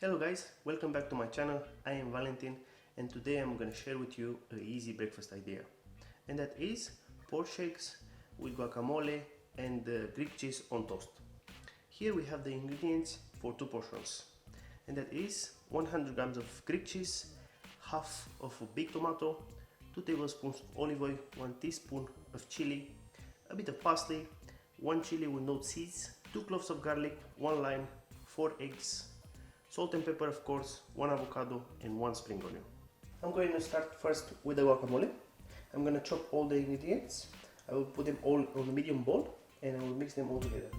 Hello guys, welcome back to my channel. I am Valentin and today I'm gonna share with you an easy breakfast idea, and that is poached eggs with guacamole and Greek cheese on toast. Here we have the ingredients for 2 portions, and that is 100 grams of Greek cheese, half of a big tomato, 2 tablespoons of olive oil, 1 teaspoon of chili, a bit of parsley, 1 chili with no seeds, 2 cloves of garlic, 1 lime, 4 eggs, salt and pepper of course, 1 avocado and 1 spring onion. I'm going to start first with the guacamole. I'm going to chop all the ingredients. I will put them all on a medium bowl and I will mix them all together.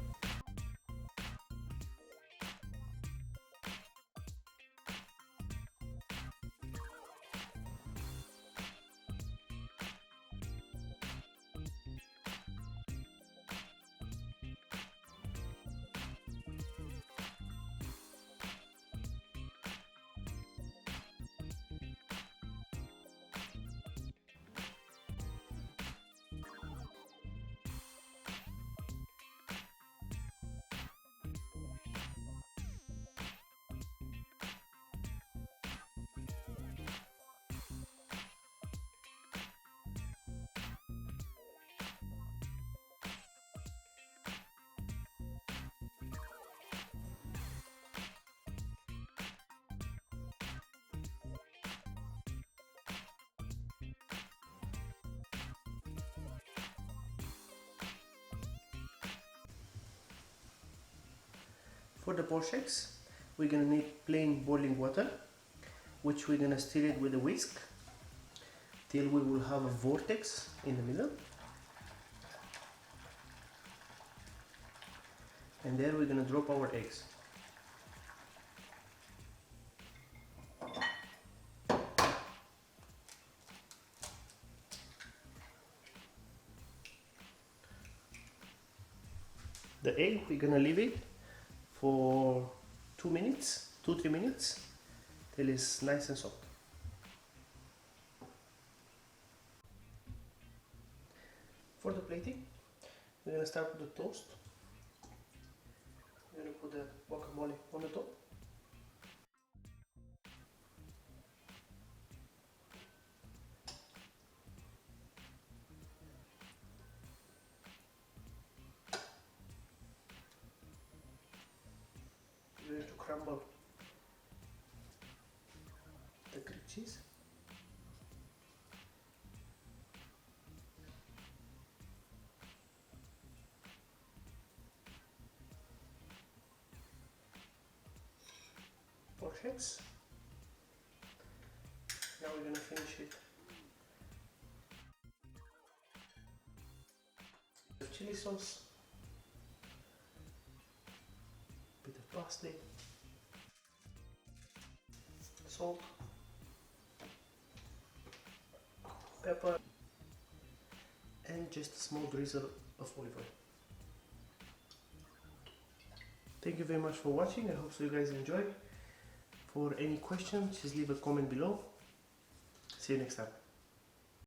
For the poached eggs, we're gonna need plain boiling water, which we're gonna stir it with a whisk till we will have a vortex in the middle. And there we're gonna drop our eggs. The egg, we're gonna leave it for 2-3 minutes till it's nice and soft. For the plating, we're gonna start with the toast. We're gonna put the guacamole on the top. We're going to crumble the Greek cheese. Poached eggs. Now we're going to finish it with chili sauce, a bit of parsley, salt, pepper, and just a small drizzle of olive oil. Thank you very much for watching. I hope so you guys enjoyed. For any questions, just leave a comment below. See you next time.